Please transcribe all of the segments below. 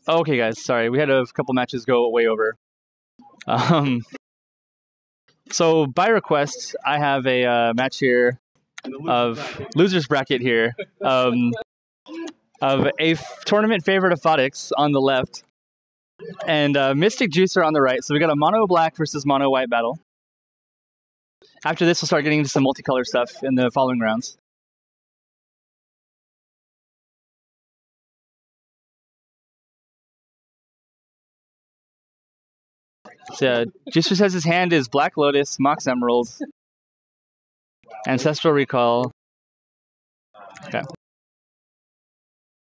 Okay, guys, sorry. We had a couple matches go way over. Um, so by request, I have a match here of losers bracket here of a tournament favorite Aphotix on the left and Mystic Juicer on the right. So we got a mono black versus mono white battle. After this, we'll start getting into some multicolor stuff in the following rounds. So Juicer says his hand is Black Lotus, Mox Emerald, Ancestral Recall. Okay.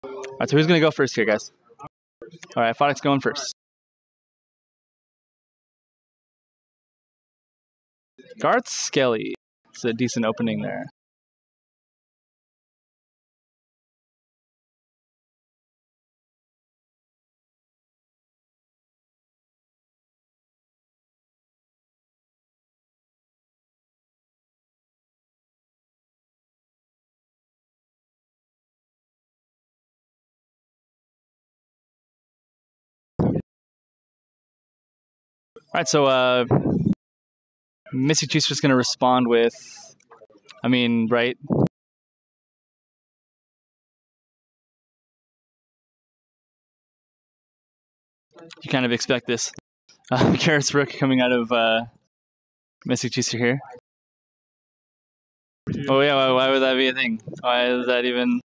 All right, so who's going to go first here, guys? All right, Aphotix going first. Garth Skelly. It's a decent opening there. All right, so Mystic Juicer is going to respond with, I mean, right? You kind of expect this. Karis Rook coming out of Mystic Juicer here. Oh yeah, why would that be a thing? Why is that even?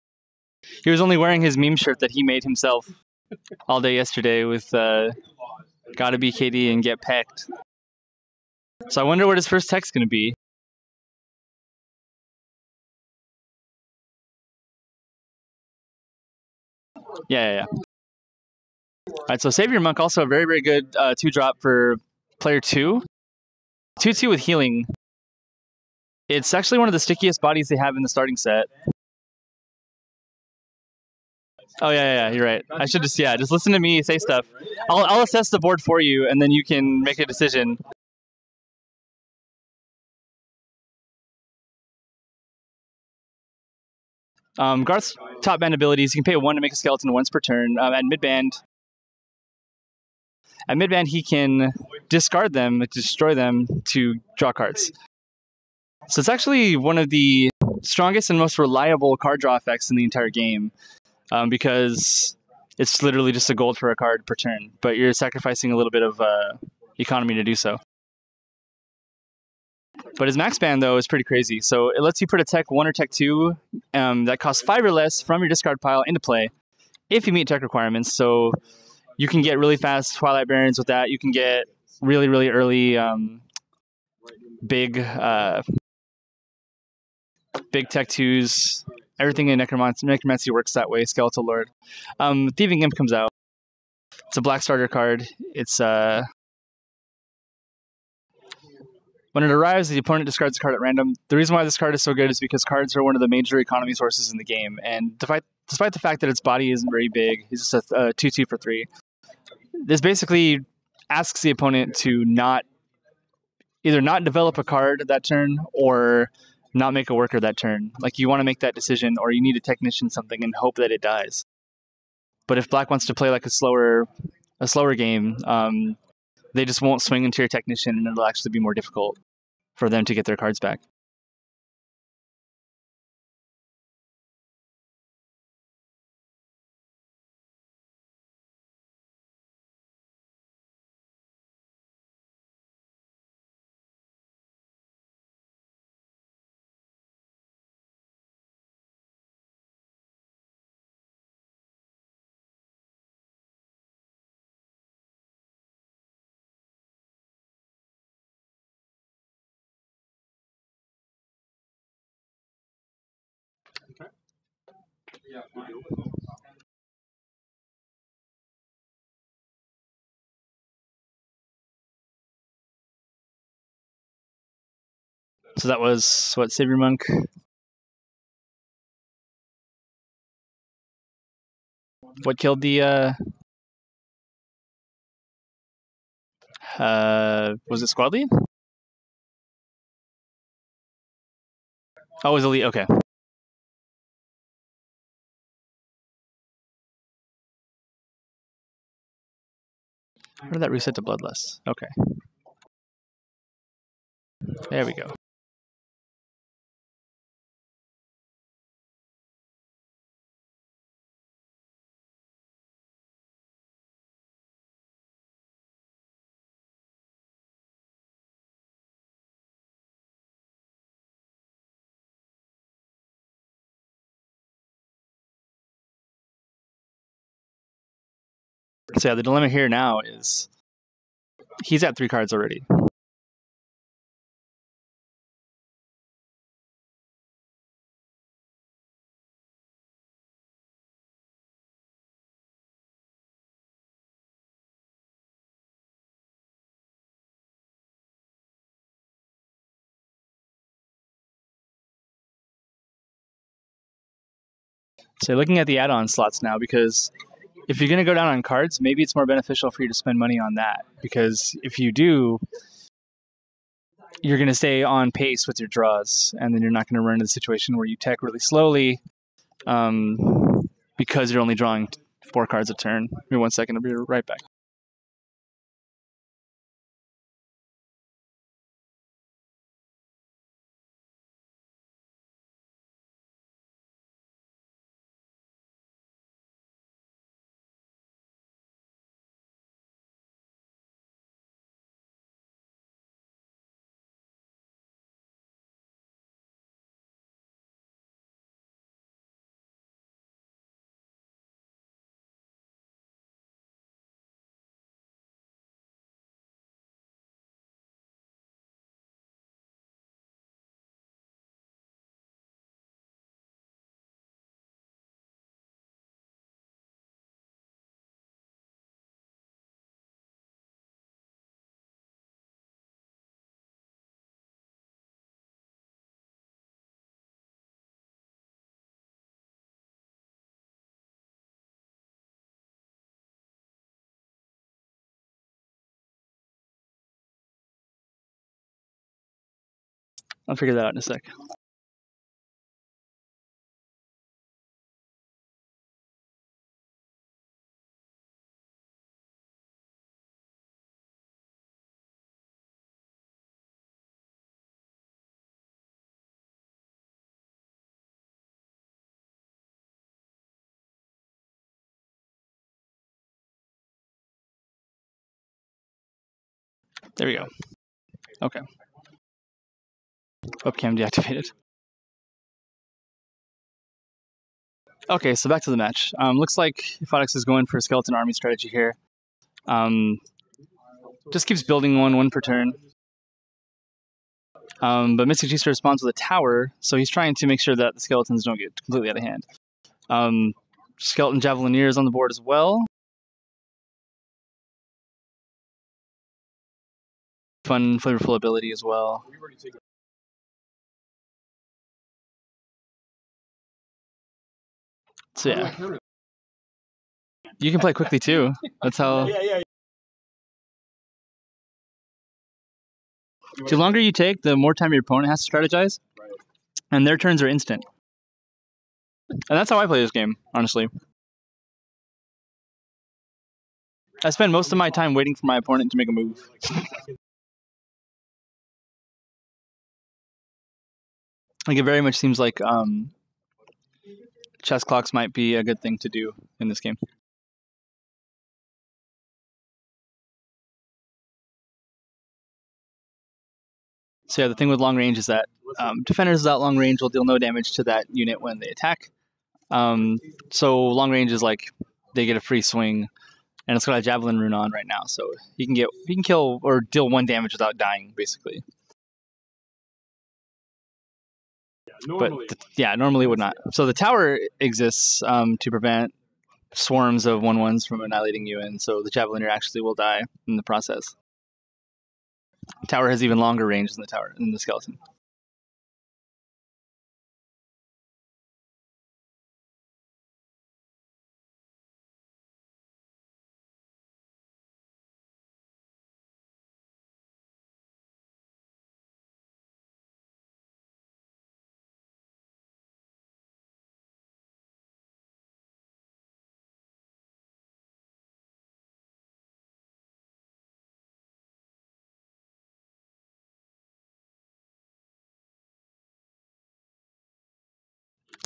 He was only wearing his meme shirt that he made himself all day yesterday with gotta be KD and get pecked. So I wonder what his first tech's gonna be. Yeah. All right, so Savior Monk also a very, very good 2-drop for player 2. 2/2 with healing. It's actually one of the stickiest bodies they have in the starting set. Oh yeah, you're right. I should just listen to me say stuff. I'll assess the board for you, and then you can make a decision. Garth's top band abilities: you can pay 1 to make a skeleton once per turn. At midband, he can discard them, destroy them to draw cards. So it's actually one of the strongest and most reliable card draw effects in the entire game, because it's literally just a gold for a card per turn, but you're sacrificing a little bit of economy to do so. But his max ban, though, is pretty crazy. So it lets you put a tech 1 or tech 2 that costs 5 or less from your discard pile into play if you meet tech requirements. So you can get really fast Twilight Barons with that. You can get really, really early big tech 2s. Everything in Necromancy works that way. Skeletal Lord. Thieving Imp comes out. It's a black starter card. It's when it arrives, the opponent discards a card at random. The reason why this card is so good is because cards are one of the major economy sources in the game, and despite the fact that its body isn't very big, it's just a 2/2 for 3. This basically asks the opponent to either not develop a card that turn or not make a worker that turn. Like, you want to make that decision, or you need to technician something and hope that it dies. But if black wants to play like a slower game, they just won't swing into your technician, and it'll actually be more difficult for them to get their cards back. So that was what, Savior Monk? What killed the was it Squad Lead? Oh, it was Elite, okay. How did that reset to Bloodlust? Okay. There we go. So yeah, the dilemma here now is he's at 3 cards already. So looking at the add-on slots now, because if you're going to go down on cards, maybe it's more beneficial for you to spend money on that. Because if you do, you're going to stay on pace with your draws, and then you're not going to run into the situation where you tech really slowly because you're only drawing 4 cards a turn. Give me 1 second, I'll be right back. I'll figure that out in a sec. There we go. Okay. Webcam deactivated. Okay, so back to the match. Looks like Aphotix is going for a skeleton army strategy here. Just keeps building one per turn. But mysticjuicer responds with a tower, so he's trying to make sure that the skeletons don't get completely out of hand. Skeleton Javelineer is on the board as well. Fun, flavorful ability as well. So yeah, you can play quickly too. That's how. The longer you take, the more time your opponent has to strategize, and their turns are instant. And that's how I play this game, honestly. I spend most of my time waiting for my opponent to make a move. Like, it very much seems like chess clocks might be a good thing to do in this game. So yeah, the thing with long range is that defenders without long range will deal no damage to that unit when they attack. So long range is like they get a free swing, and it's got a javelin rune on right now, so he can kill or deal 1 damage without dying, basically. Normally. But normally it would not. So the tower exists to prevent swarms of 1/1s from annihilating you, and so the javeliner actually will die in the process. The tower has even longer range than the skeleton.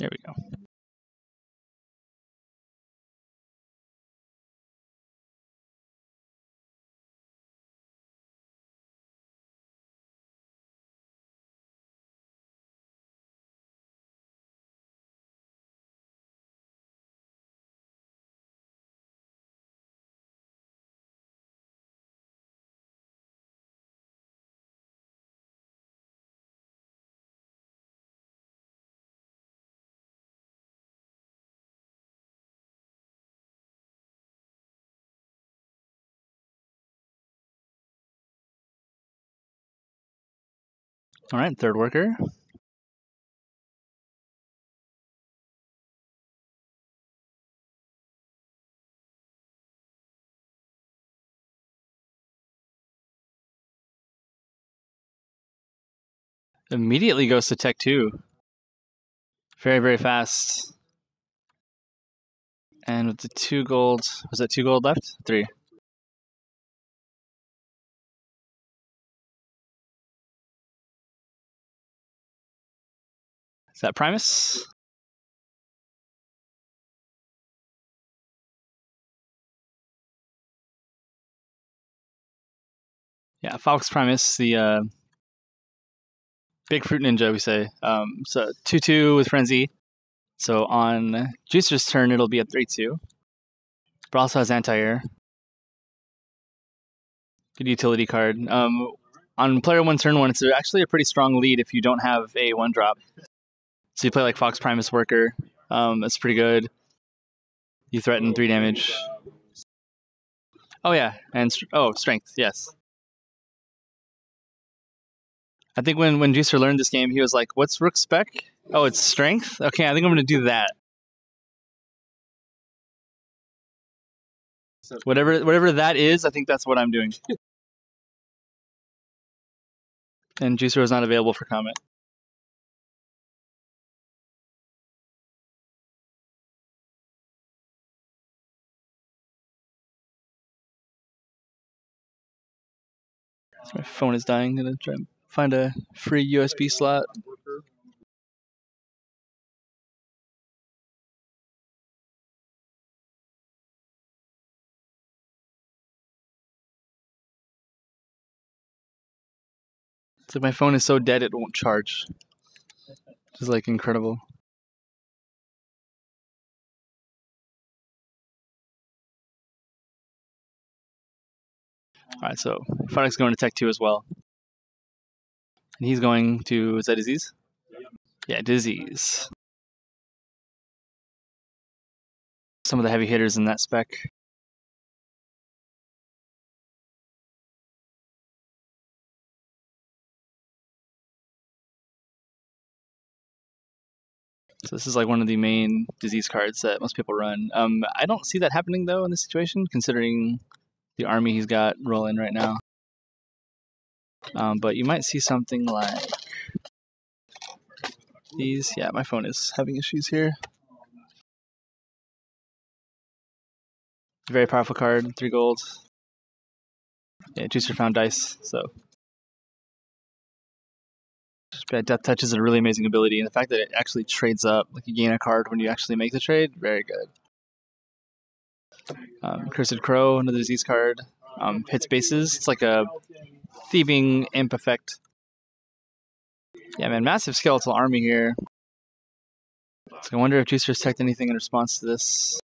There we go. All right, third worker. Immediately goes to Tech 2. Very, very fast. And with the 2 gold, was that 2 gold left? 3. Is that Primus? Yeah, Fox Primus, the big fruit ninja, we say. So 2/2 with Frenzy. So on Juicer's turn, it'll be a 3/2. But also has anti-air. Good utility card. On player 1 turn 1, it's actually a pretty strong lead if you don't have a 1-drop. So you play like Fox Primus Worker. That's pretty good. You threaten 3 damage. Oh yeah, and strength, yes. I think when Juicer learned this game, he was like, "What's Rook spec? Oh, it's strength. Okay, I think I'm gonna do that. Whatever that is, I think that's what I'm doing." And Juicer was not available for comment. My phone is dying. I'm gonna try and find a free USB slot. So my phone is so dead it won't charge. Which is like incredible. Alright, so Aphotix going to Tech 2 as well. And he's going to, is that Disease? Yeah, Disease. Some of the heavy hitters in that spec. So this is like one of the main disease cards that most people run. I don't see that happening though in this situation, considering the army he's got rolling right now. But you might see something like these. Yeah, my phone is having issues here. Very powerful card, 3 gold. Yeah, Juicer found dice, so. Death Touch is a really amazing ability, and the fact that it actually trades up, like you gain a card when you actually make the trade, very good. Cursed Crow, another disease card. Hits bases. It's like a thieving imp effect. Yeah, man, massive skeletal army here. So I wonder if Juicer's teched anything in response to this.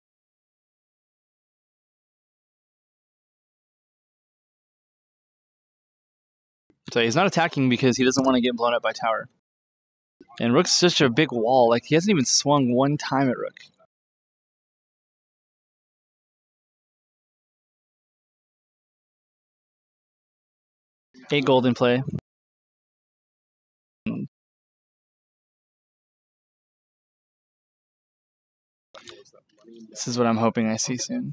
So he's not attacking because he doesn't want to get blown up by tower. And Rook's such a big wall. Like, he hasn't even swung 1 time at Rook. Eight gold in play. This is what I'm hoping I see soon.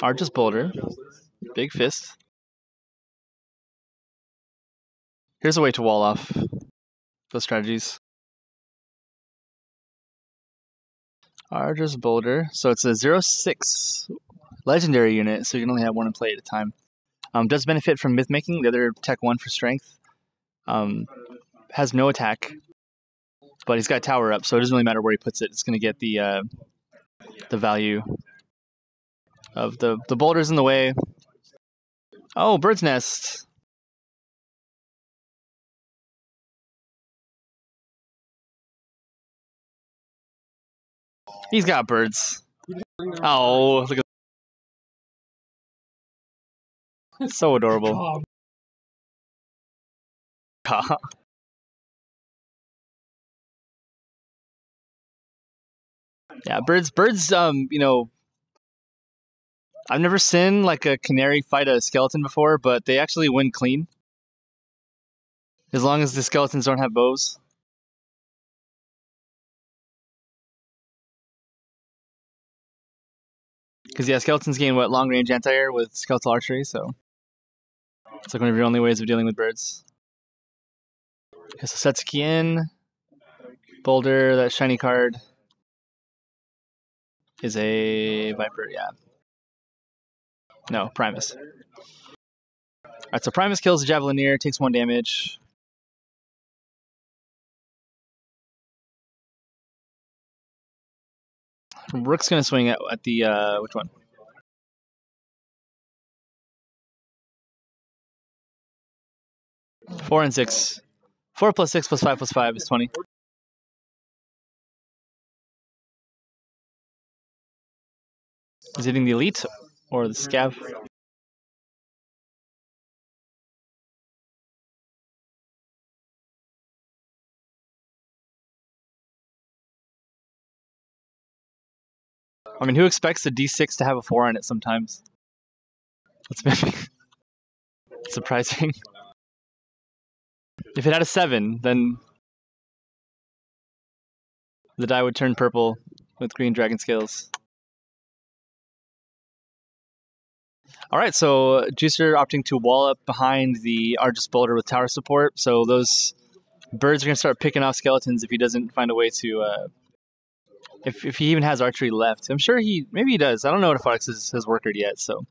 Argus Boulder. Big fist. Here's a way to wall off those strategies. Arger's Boulder. So it's a 0/6 legendary unit, so you can only have one in play at a time. Does benefit from myth making. The other tech 1 for strength. Has no attack, but he's got tower up, so it doesn't really matter where he puts it. It's going to get the value of the boulders in the way. Oh, bird's nest. He's got birds. Oh, look at so adorable. Yeah, birds, you know, I've never seen like a canary fight a skeleton before, but they actually win clean. As long as the skeletons don't have bows. Because, yeah, skeletons gain, what, long-range anti-air with skeletal archery, so it's like one of your only ways of dealing with birds. Okay, so Setsuki in. Boulder, that shiny card is a Viper, yeah. No, Primus. Alright, so Primus kills the Javelineer, takes 1 damage. Rook's going to swing at the, which one? Four and 6. 4 plus 6 plus 5 plus 5 is 20. Is it hitting the elite or the scav? I mean, who expects a D6 to have a 4 on it sometimes? That's maybe surprising. If it had a 7, then the die would turn purple with green dragon scales. Alright, so Juicer opting to wall up behind the Argus Boulder with tower support, so those birds are going to start picking off skeletons if he doesn't find a way to... If he even has archery left. I'm sure maybe he does. I don't know what Aphotix has worked yet, so...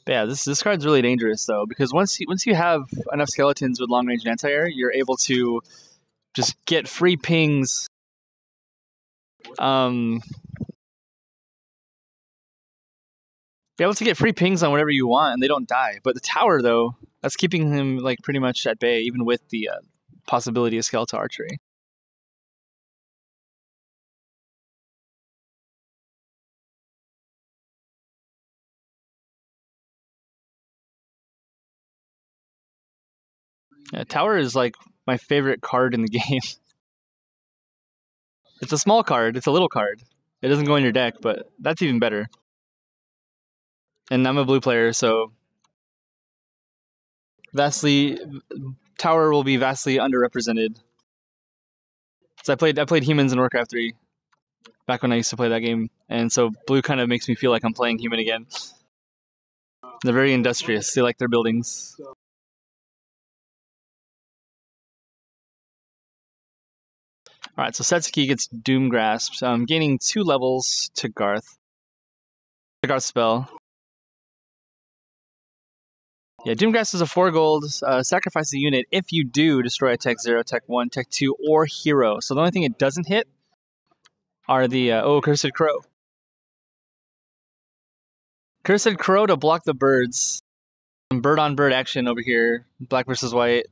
But yeah, this card's really dangerous though, because once you have enough skeletons with long range anti-air, you're able to just get free pings. Be able to get free pings on whatever you want, and they don't die. But the tower though, that's keeping him like pretty much at bay, even with the possibility of skeletal archery. Yeah, tower is like my favorite card in the game. It's a small card. It's a little card. It doesn't go in your deck, but that's even better. And I'm a blue player, so tower will be vastly underrepresented. So I played humans in Warcraft 3 back when I used to play that game, and so blue kind of makes me feel like I'm playing human again. They're very industrious. They like their buildings. Alright, so Setsuki gets Doom Grasped, gaining 2 levels to Garth. The Garth spell. Yeah, Doom Grasp is a 4 gold. Sacrifice a unit if you do destroy a Tech 0, Tech 1, Tech 2, or Hero. So the only thing it doesn't hit are the... Cursed Crow. Cursed Crow to block the birds. Bird on bird action over here. Black versus white.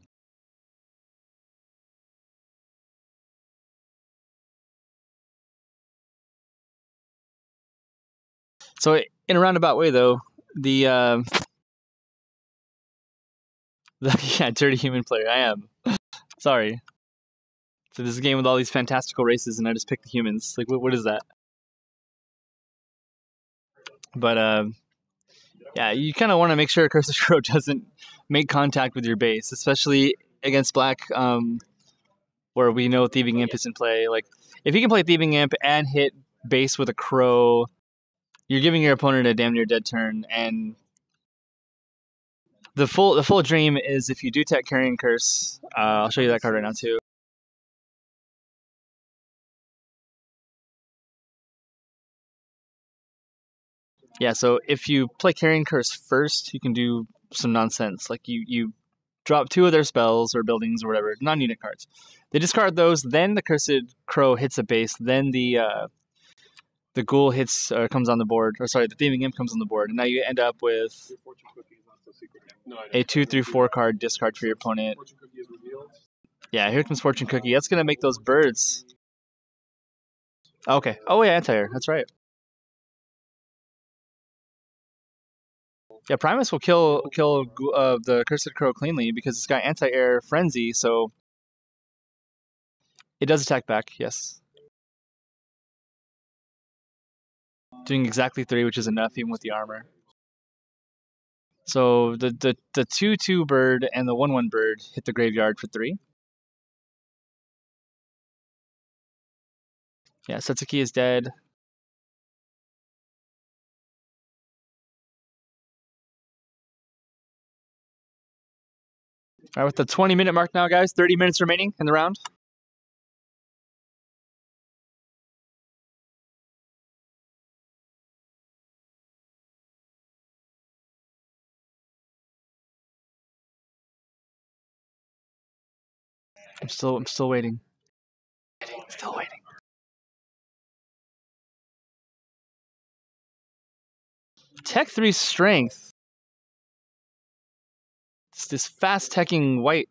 So in a roundabout way, though, yeah, dirty human player. I am. Sorry. So this is a game with all these fantastical races, and I just picked the humans. Like, what is that? But yeah, you kind of want to make sure Cursed Crow doesn't make contact with your base, especially against black, where we know Thieving Imp is in play. Like, if you can play Thieving Imp and hit base with a crow, you're giving your opponent a damn near dead turn, and the full dream is if you do tech Carrion Curse. I'll show you that card right now too. Yeah, so if you play Carrion Curse first, you can do some nonsense. Like you drop 2 of their spells or buildings or whatever, non-unit cards. They discard those, then the Cursed Crow hits a base, then the Ghoul hits or comes on the board, or sorry, the Thieving Imp comes on the board, and now you end up with a 2/3/4 card discard for your opponent. Yeah, here comes Fortune Cookie. That's gonna make those birds. Okay. Oh yeah, anti-air. That's right. Yeah, Primus will kill the Cursed Crow cleanly because it's got anti-air frenzy, so it does attack back. Yes, doing exactly 3, which is enough even with the armor. So the 2/2 bird and the 1/1 bird hit the graveyard for 3. Yeah, Setsuki is dead. All right, with the 20-minute mark now, guys. 30 minutes remaining in the round. I'm still waiting. Still waiting. Tech 3 strength. It's this fast teching white.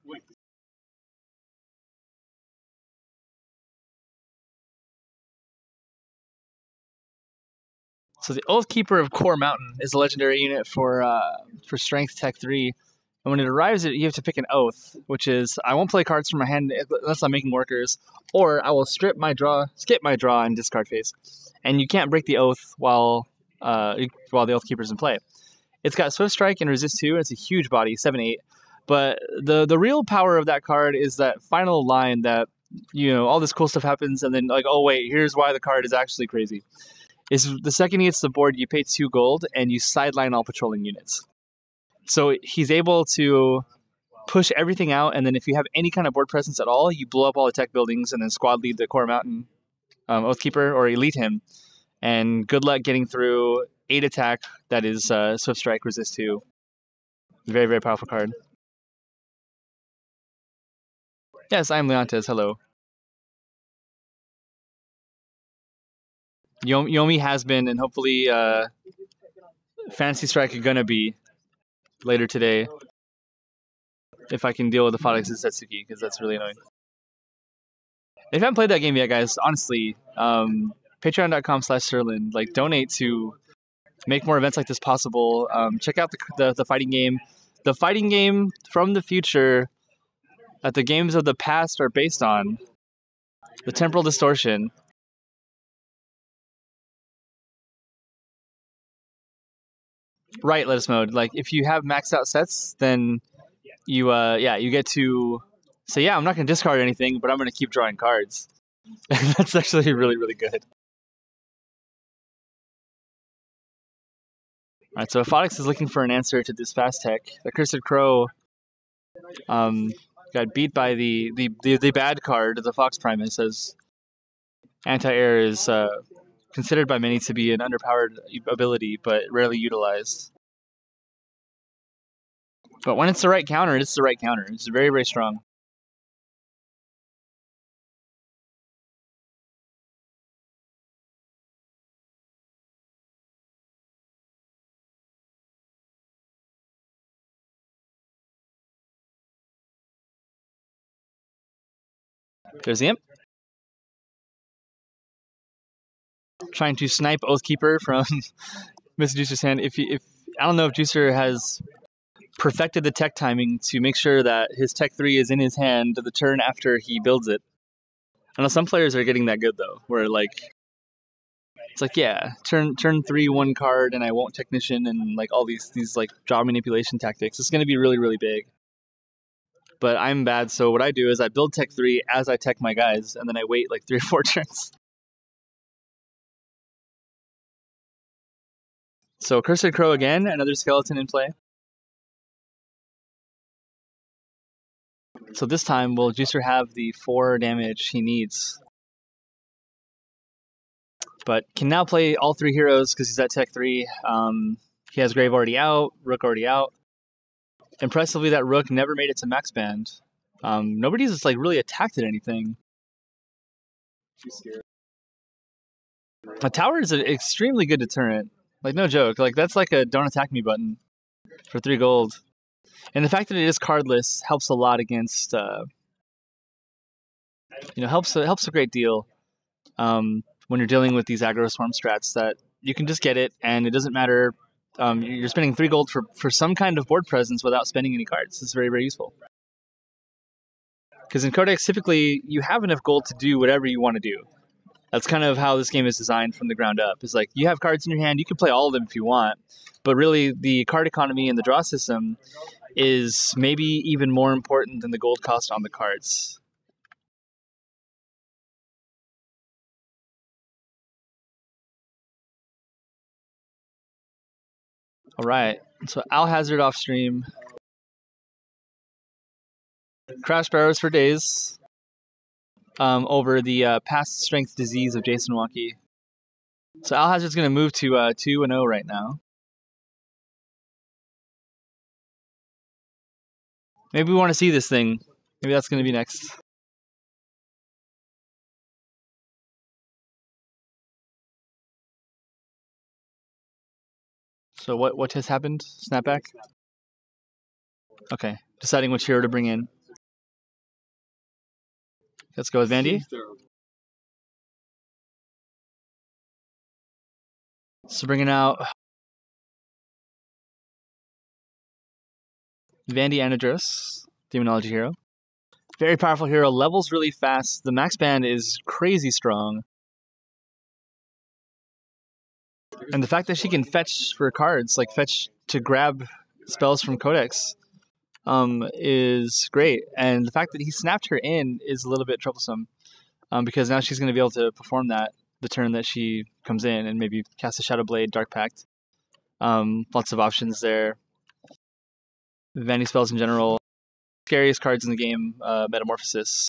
So the Oath Keeper of Core Mountain is a legendary unit for strength tech 3. And when it arrives, you have to pick an oath, which is I won't play cards from my hand unless I'm making workers, or I will skip my draw, and discard phase. And you can't break the oath while the Oath Keeper's in play. It's got Swift Strike and Resist 2, and it's a huge body, 7/8. But the real power of that card is that final line that, all this cool stuff happens, and then like, oh wait, here's why the card is actually crazy. Is the second he hits the board, you pay 2 gold, and you sideline all patrolling units. So he's able to push everything out, and then if you have any kind of board presence at all, you blow up all the tech buildings, and then squad lead the Core Mountain Oathkeeper or elite him. And good luck getting through 8 attack. That is Swift Strike, Resist 2. Very, very powerful card. Yes, I am Leontes. Hello. Yomi has been, and hopefully Fantasy Strike gonna be later today. If I can deal with the Aphotix and Setsuki, because that's really annoying. If you haven't played that game yet, guys, honestly, patreon.com/Serlin, like, donate to make more events like this possible. Check out the fighting game. The fighting game from the future that the games of the past are based on. The Temporal Distortion. Right, Lettuce Mode. Like, if you have maxed out sets, then you get to say, yeah, I'm not going to discard anything, but I'm going to keep drawing cards. That's actually really, really good. All right, so Aphotix is looking for an answer to this fast tech. The Cursed Crow got beat by the bad card, the Fox Primus, as anti-air is considered by many to be an underpowered ability, but rarely utilized. But when it's the right counter, it's the right counter. It's very, very strong. There's the Imp. Trying to snipe Oathkeeper from mysticjuicer's hand. If I don't know if Juicer has perfected the tech timing to make sure that his tech 3 is in his hand the turn after he builds it. I know some players are getting that good though, where like it's like, yeah, turn 3 1 card and I won't technician and like all these like draw manipulation tactics. It's going to be really, really big. But I'm bad, so what I do is I build tech 3 as I tech my guys, and then I wait like 3 or 4 turns. So Cursed Crow again, another skeleton in play. So this time, will Juicer have the 4 damage he needs? But can now play all 3 heroes because he's at Tech 3. He has Grave already out, Rook already out. Impressively, that Rook never made it to max band. Nobody's like really attacked at anything. She's scared. A tower is an extremely good deterrent. Like, no joke. Like, that's like a don't attack me button for 3 gold. And the fact that it is cardless helps a lot against, helps a great deal when you're dealing with these aggro swarm strats that you can just get it and it doesn't matter. You're spending 3 gold for some kind of board presence without spending any cards. It's very, very useful. Because in Codex, typically, you have enough gold to do whatever you want to do. That's kind of how this game is designed from the ground up. It's like, you have cards in your hand, you can play all of them if you want. But really, the card economy and the draw system is maybe even more important than the gold cost on the cards. All right, so Alhazard off stream. Crash barrows for days over the past strength disease of Jason Waukee. So Alhazard's going to move to 2-0 right now. Maybe we want to see this thing. Maybe that's going to be next. So what has happened? Snapback? Okay, deciding which hero to bring in. Let's go with Vandy. So bringing out Vandy Anadros, Demonology hero. Very powerful hero, levels really fast. The max band is crazy strong. And the fact that she can fetch for cards, like fetch to grab spells from Codex, is great. And the fact that he snapped her in is a little bit troublesome, because now she's going to be able to perform that the turn that she comes in and maybe cast a Shadow Blade, Dark Pact. Lots of options there. Vandy spells in general. Scariest cards in the game, Metamorphosis.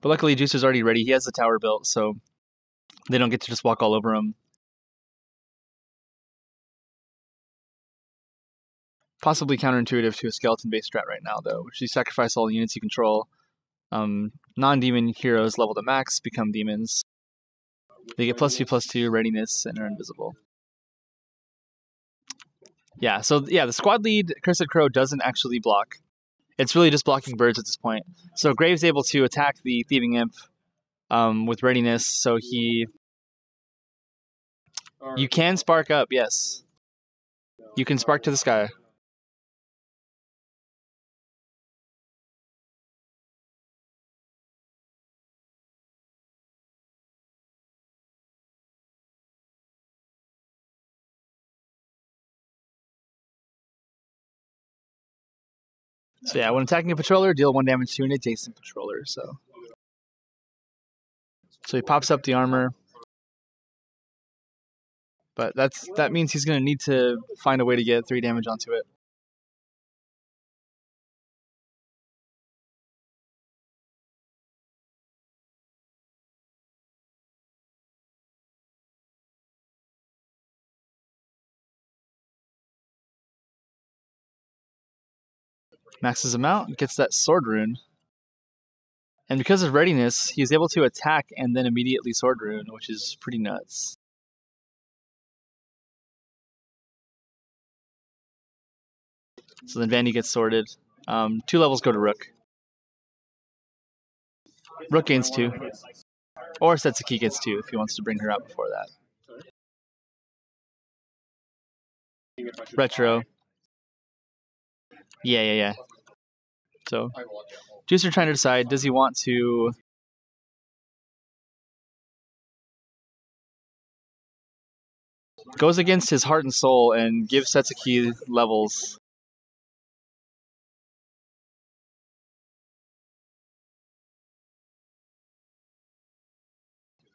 But luckily, Juicer's already ready. He has the tower built, so they don't get to just walk all over him. Possibly counterintuitive to a skeleton-based strat right now, though, which you sacrifice all the units you control. Non-demon heroes level to max become demons. They get +2/+2 readiness and are invisible. Yeah, so the squad lead, Cursed Crow, doesn't actually block. It's really just blocking birds at this point. So Graves able to attack the Thieving Imp with readiness, so you can spark up, yes. You can spark to the sky. So yeah, when attacking a patroller, deal 1 damage to an adjacent patroller. So he pops up the armor, but that means he's going to need to find a way to get 3 damage onto it. Maxes him out, gets that sword rune. And because of readiness, he's able to attack and then immediately sword rune, which is pretty nuts. So then Vandy gets sorted. 2 levels go to Rook. Rook gains 2. Or Setsuki gets 2 if he wants to bring her out before that. Retro. Yeah. So, Juicer trying to decide, does he want to goes against his heart and soul and gives Setsuki levels.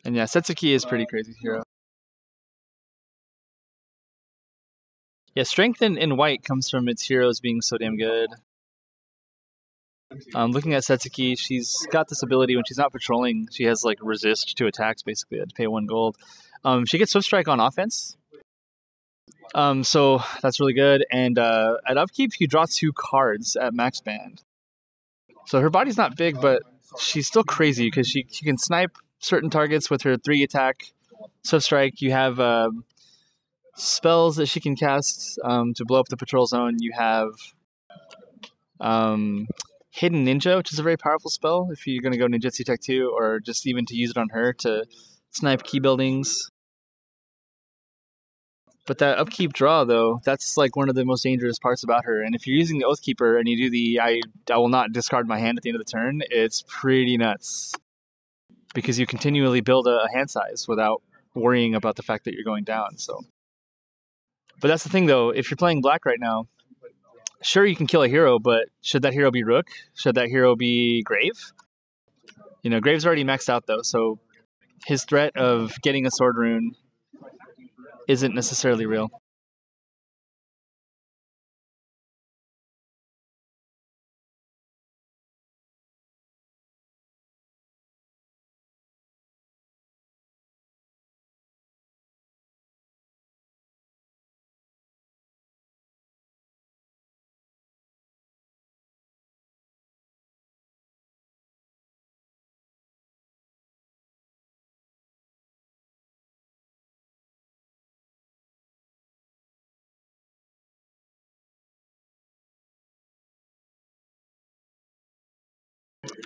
And yeah, Setsuki is pretty crazy hero. Yeah, strength in white comes from its heroes being so damn good. Looking at Setsuki, she's got this ability when she's not patrolling. She has like resist to attacks, basically. You have to pay 1 gold. She gets Swift Strike on offense. So that's really good. And at upkeep, you draw 2 cards at max band. So her body's not big, but she's still crazy because she can snipe certain targets with her 3 attack Swift Strike. You have spells that she can cast to blow up the patrol zone. You have Hidden Ninja, which is a very powerful spell if you're going to go Ninjutsu Tech 2, or just even to use it on her to snipe key buildings. But that upkeep draw, though, that's like one of the most dangerous parts about her. And if you're using the Oathkeeper and you do the I will not discard my hand at the end of the turn, it's pretty nuts. Because you continually build a hand size without worrying about the fact that you're going down. But that's the thing, though. If you're playing black right now, sure, you can kill a hero, but should that hero be Rook? Should that hero be Grave? Grave's already maxed out, though, so his threat of getting a sword rune isn't necessarily real.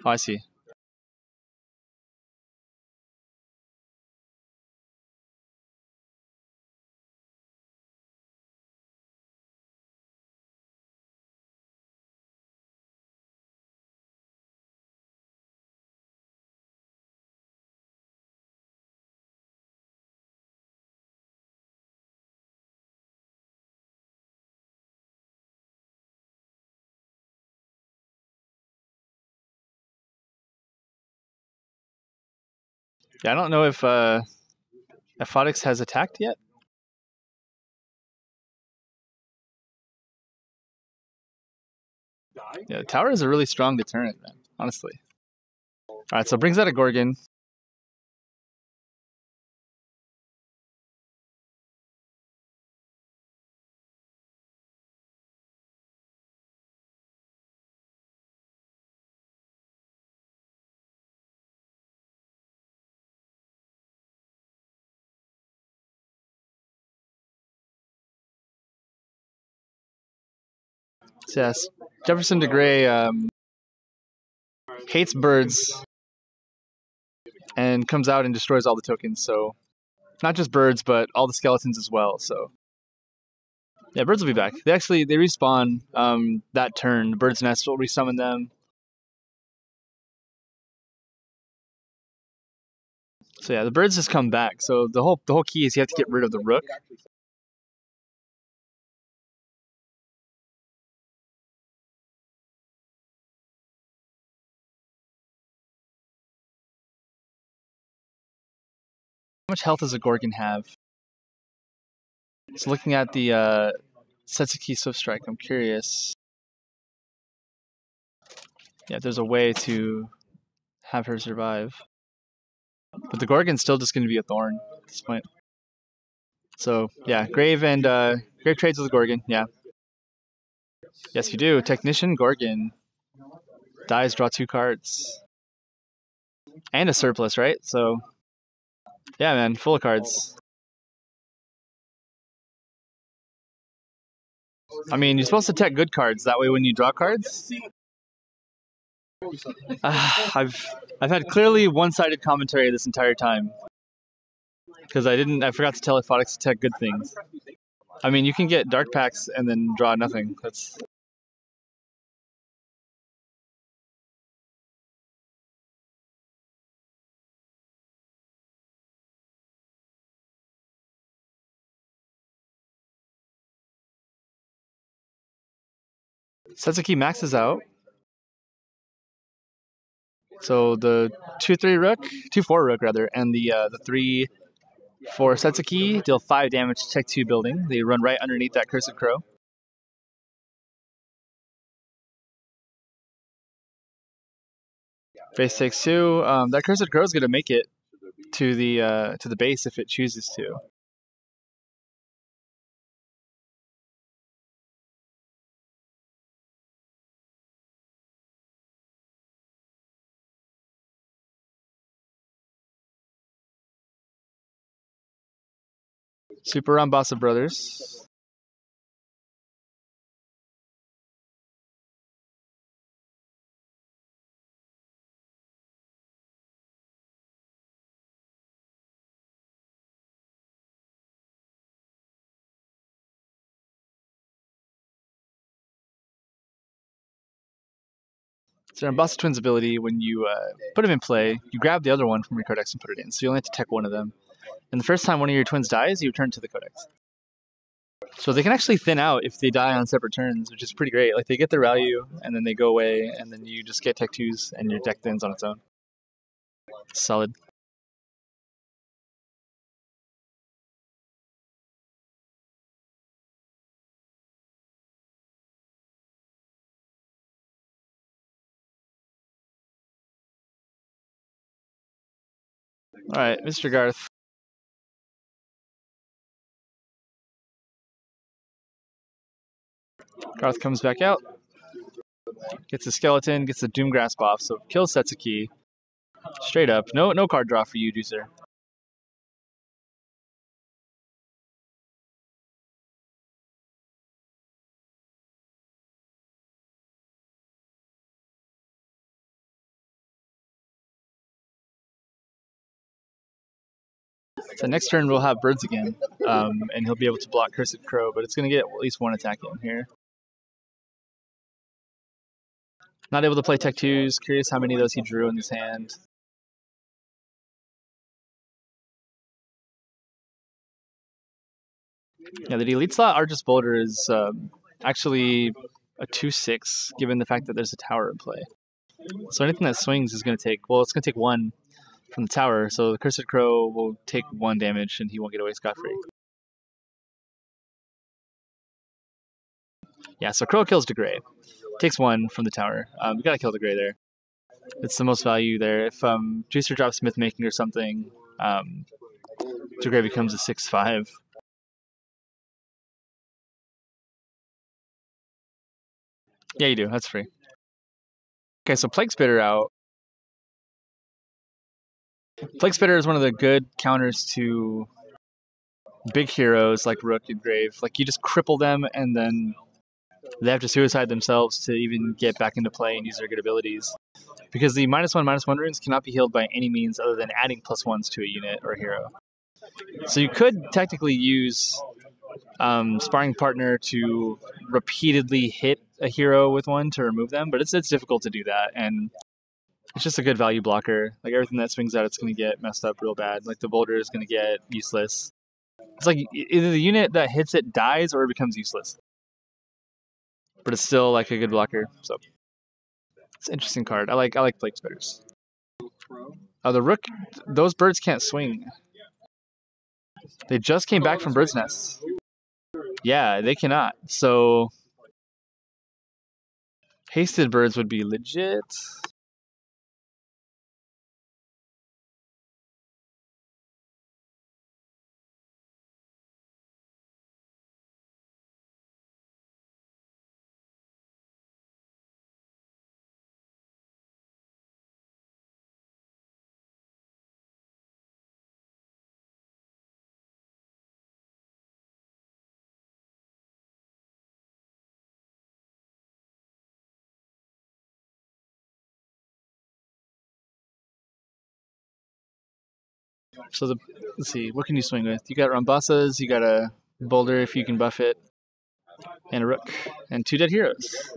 Oh, I see. Yeah, I don't know if Aphotix has attacked yet. Yeah, Tower is a really strong deterrent, man, honestly. Alright, so brings out a Gorgon. So yes, Jefferson DeGray hates birds and comes out and destroys all the tokens, so not just birds, but all the skeletons as well, so yeah, birds will be back. They respawn that turn. The bird's nest will resummon them. So yeah, the birds just come back. So the whole key is you have to get rid of the rook. How much health does a Gorgon have? So looking at the Setsuki Swift Strike, I'm curious. Yeah, there's a way to have her survive. But the Gorgon's still just going to be a thorn at this point. So yeah, Grave trades with the Gorgon, yeah. Yes, you do. Technician Gorgon. Dies, draw 2 cards. And a surplus, right? So yeah, man, full of cards. I mean, you're supposed to tech good cards. That way when you draw cards... I've had clearly one-sided commentary this entire time. Because I forgot to tell Aphotix to tech good things. I mean, you can get dark packs and then draw nothing. That's... Setsuki maxes out. So the 2/3 rook, 2/4 rook rather, and the 3 For Setsuki, deal 5 damage to Tech 2 building. They run right underneath that Cursed Crow. Base takes 2. That Cursed Crow is going to make it to the base if it chooses to. Super Rambasa Brothers. So Rambasa Twins ability, when you put them in play, you grab the other one from your codex and put it in. So you only have to tech one of them. And the first time one of your twins dies, you return to the codex. So they can actually thin out if they die on separate turns, which is pretty great. Like they get their value, and then they go away, and then you just get tech 2s, and your deck thins on its own. Solid. All right, Mr. Garth. Garth comes back out, gets a skeleton, gets a Doomgrasp off, so kills Setsuki. Straight up, no card draw for you, Juicer. So next turn we'll have birds again, and he'll be able to block Cursed Crow, but it's going to get at least one attack in here. Not able to play tech 2s. Curious how many of those he drew in his hand. Yeah, the delete slot Argus Boulder is actually a 2/6, given the fact that there's a tower in play. So anything that swings is going to take, well, it's going to take 1 from the tower, so the Cursed Crow will take 1 damage and he won't get away scot-free. Yeah, so Crow kills DeGray. Takes 1 from the tower. You gotta kill DeGray there. It's the most value there. If Juicer drops Myth Making or something, DeGray becomes a 6/5. Yeah, you do. That's free. Okay, so Plague Spitter out. Plague Spitter is one of the good counters to big heroes like Rook and Grave. Like, you just cripple them, and then they have to suicide themselves to even get back into play and use their good abilities. Because the -1/-1 runes cannot be healed by any means other than adding +1s to a unit or a hero. So you could technically use Sparring Partner to repeatedly hit a hero with 1 to remove them, but it's difficult to do that, and it's just a good value blocker. Like, everything that swings out, it's going to get messed up real bad. Like, the Boulder is going to get useless. It's like either the unit that hits it dies or it becomes useless. But it's still like a good blocker, so it's an interesting card. I like Plague Spitters. The Rook, those birds can't swing. They just came back from Bird's Nest. Yeah, they cannot. So hasted birds would be legit. So let's see, what can you swing with? You got Rambasas, you got a Boulder if you can buff it, and a Rook, and 2 dead heroes.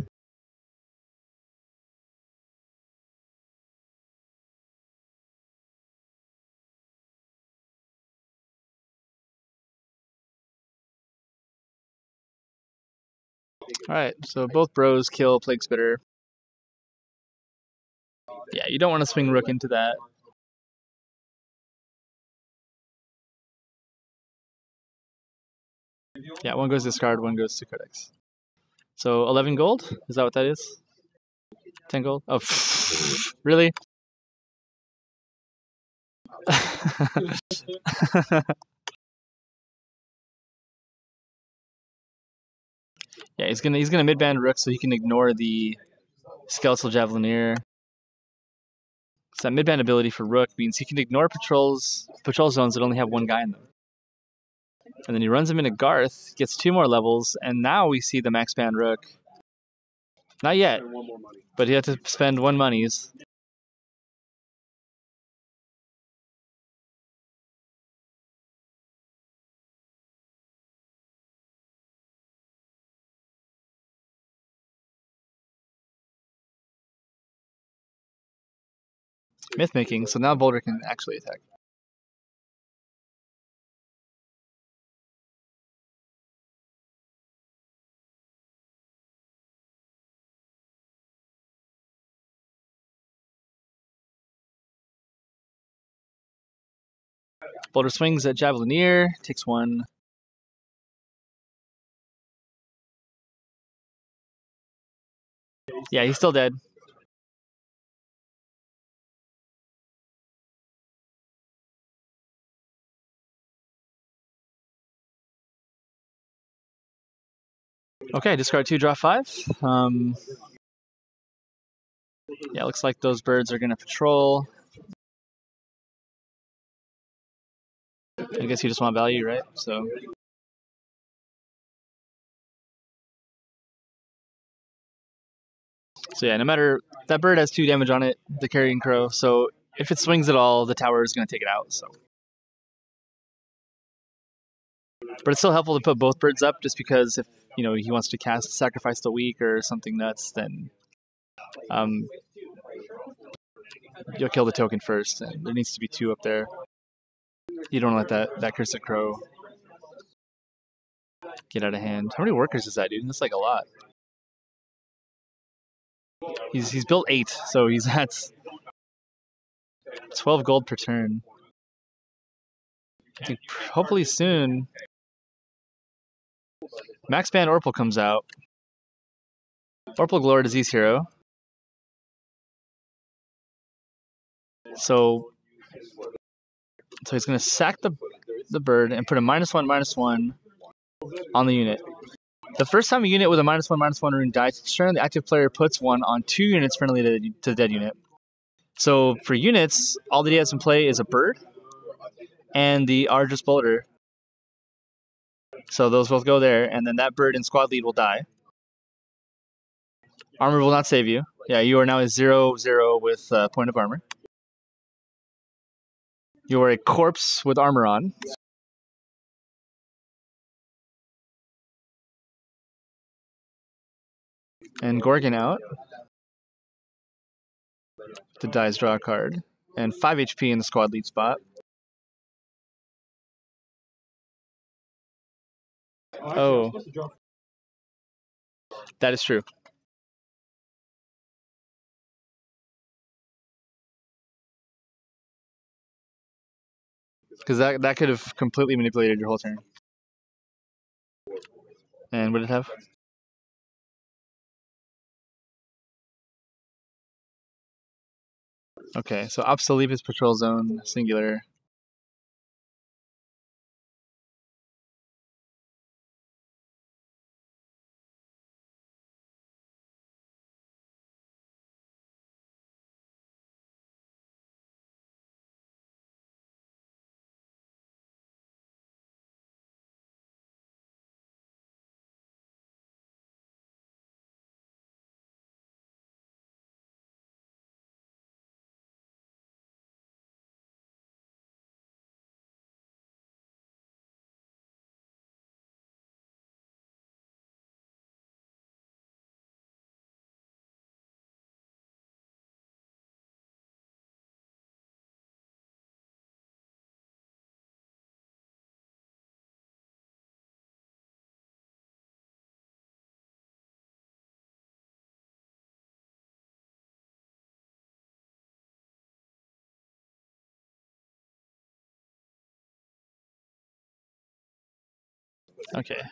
Alright, so both bros kill Plague Spitter. Yeah, you don't want to swing Rook into that. Yeah, one goes discard, one goes to Codex. So 11 gold? Is that what that is? 10 gold? Oh, really? Yeah, he's gonna mid-band Rook so he can ignore the Skeletal Javelineer. So that mid-band ability for Rook means he can ignore patrol zones that only have one guy in them. And then he runs him into Garth, gets 2 more levels, and now we see the max band Rook. Not yet, but he had to spend 1 monies. Myth making, so now Boulder can actually attack. Boulder swings at Javelineer, takes 1. Yeah, he's still dead. Okay, discard 2, draw 5. Yeah, looks like those birds are going to patrol. I guess you just want value, right? So yeah, no matter, that bird has 2 damage on it, the Carrion Crow, so if it swings at all, the tower is going to take it out. So, but it's still helpful to put both birds up, just because if he wants to cast Sacrifice the Weak or something nuts, then you'll kill the token first, and there needs to be 2 up there. You don't want to let that Cursed Crow get out of hand. How many workers is that, dude? That's like a lot. He's built 8, so he's at 12 gold per turn. I think hopefully soon Max Band Orpal comes out. Orpal Glory Disease Hero. So he's going to sack the bird and put a -1/-1 on the unit. The first time a unit with a -1/-1 rune dies each turn, the active player puts 1 on 2 units friendly to the dead unit. So for units, all that he has in play is a bird and the Argus Boulder. So those both go there, and then that bird in squad lead will die. Armor will not save you. Yeah, you are now a 0/0 with point of armor. You are a corpse with armor on. And Gorgon out. To dies, draw a card. And 5 HP in the squad lead spot. Oh. That is true. Because that could have completely manipulated your whole turn. And what did it have? Okay, so Obsolete Patrol Zone, singular. Okay.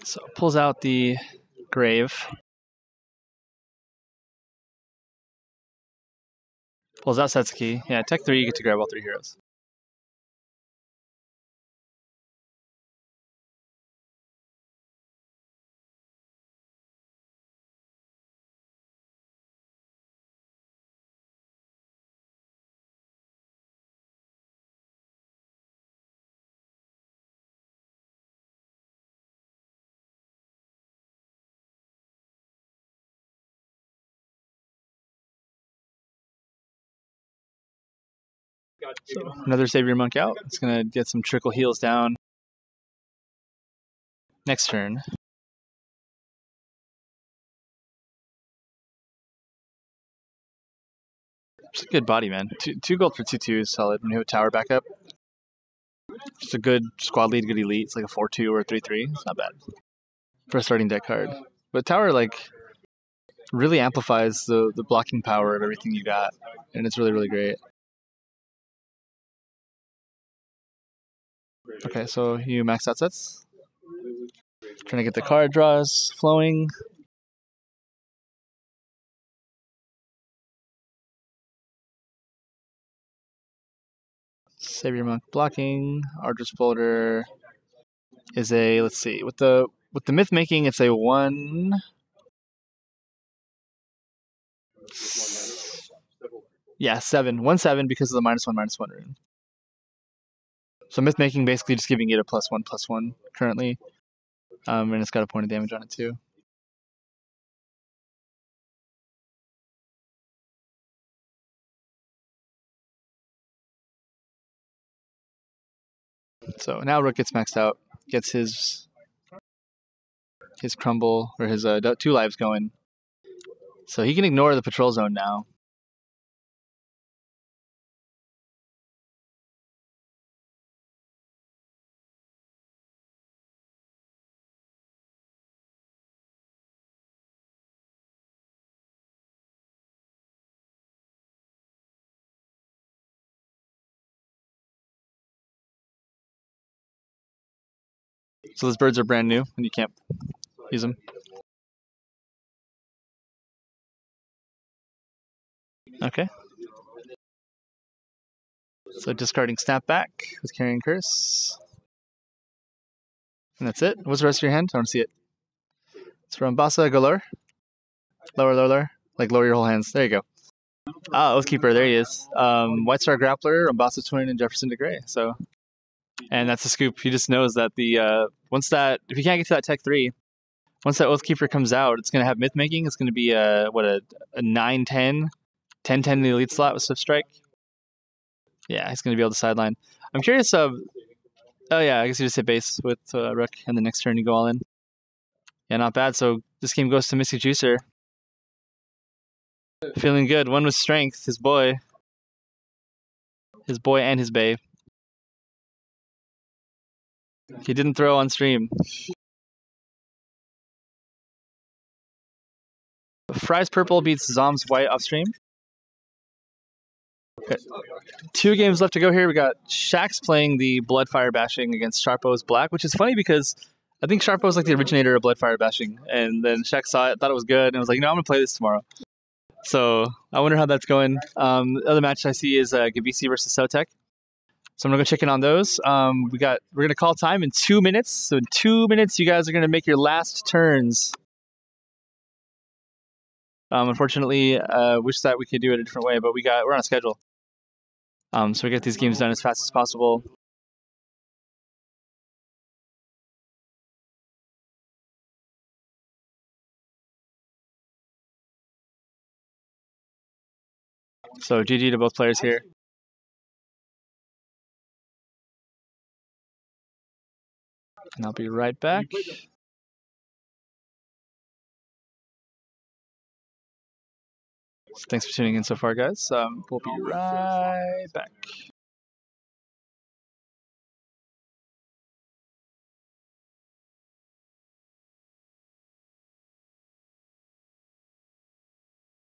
So pulls out the Grave. Pulls out Setsuki. Yeah, Tech 3, you get to grab all 3 heroes. So another Savior Monk out. It's going to get some trickle heals down. Next turn. It's a good body, man. Two gold for 2/2 is solid when you have a tower backup. Just a good squad lead, good elite. It's like a 4/2 or a 3/3. It's not bad for a starting deck card. But tower, like, really amplifies the blocking power of everything you got. And it's really, really great. Okay, so you max out sets. Trying to get the card draws flowing. Savior Monk blocking. Archer's Folder is a, let's see, with the myth making, it's a 1. Yeah, 7. 1/7 because of the -1/-1 rune. So myth making basically just giving it a +1/+1 currently. And it's got a point of damage on it too. So now Rook gets maxed out, gets his crumble or his 2 lives going. So he can ignore the patrol zone now. So those birds are brand new and you can't use them. Okay. So discarding Snapback with Carrying Curse. And that's it. What's the rest of your hand? I want to see it. It's from Basa Galore. Lower, lower, lower. Like lower your whole hands. There you go. Ah, Oathkeeper, there he is. White Star Grappler, Umbasa Twin, and Jefferson de Grey. So, and that's the scoop. He just knows that the once that, if you can't get to that Tech 3, once that Oathkeeper comes out, it's going to have myth making. It's going to be a 9/10, 10/10 in the elite slot with Swift Strike. Yeah, he's going to be able to sideline. I'm curious. Oh yeah, I guess you just hit base with Rook, and the next turn you go all in. Yeah, not bad. So this game goes to mysticjuicer. Feeling good. One with strength. His boy and his bae. He didn't throw on stream. Fry's purple beats Zom's white off stream. Okay. 2 games left to go here. We got Shax playing the Bloodfire Bashing against Sharpo's Black, which is funny because I think Sharpo's like the originator of Bloodfire Bashing. And then Shax saw it, thought it was good, and was like, I'm going to play this tomorrow. So I wonder how that's going. The other match I see is Gavisi versus Sotek. So I'm going to go check in on those. We're going to call time in 2 minutes. So in 2 minutes, you guys are going to make your last turns. Unfortunately, wish that we could do it a different way, but we're on a schedule. So we get these games done as fast as possible. So GG to both players here. And I'll be right back. Thanks for tuning in so far, guys. We'll be right back.